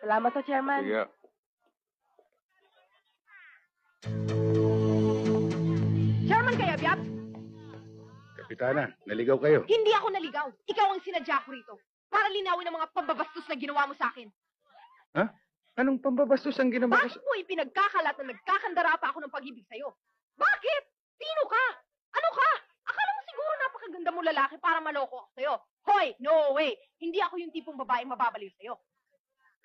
Salamat to, Chairman. Sige. Chairman Kayabyab, Kapitana, naligaw kayo. hindi ako naligaw. Ikaw ang sinadya ko rito. Para linawin ang mga pambabastos na ginawa mo sa akin. Ha? Anong pambabastos ang ginawa ko Bakit mo ipinagkakalat na nagkakandara pa ako ng pag-ibig sa'yo? Bakit? Sino ka? Ano ka? Akala mo siguro napakaganda mo lalaki para maloko ako sa'yo. Hoy, no way. Hindi ako yung tipong babaeng mababaliw sa'yo.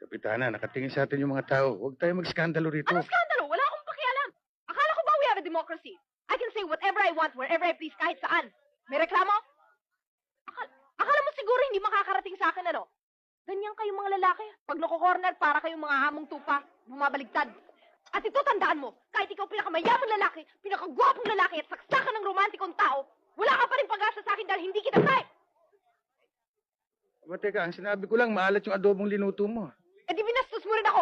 Kapitana, nakatingin sa atin yung mga tao. Huwag tayo magskandalo rito. Anong skandalo? Wala akong pakialam. Akala ko ba we have a democracy? I can say whatever I want, wherever I please, kahit saan. May reklamo? Akala mo siguro hindi makakarating sa akin, ano? Ganyan kayong mga lalaki. Pag nako-corner, para kayong mga hamong tupa, bumabaligtad. At ito, tandaan mo, kahit ikaw pinakamayamang lalaki, pinakagwapong lalaki at saksakan ng romantikong tao, wala ka pa rin pag-asa sa akin dahil hindi kita type. Aba, teka, ang sinabi ko lang, maalat yung adobong linuto mo. Eh di binastos mo rin ako.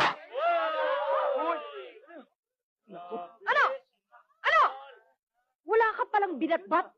Ano? Ano? Wala ka palang binatbat?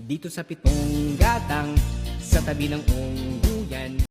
Dito sa pitong gatang, sa tabi ng ungguyan.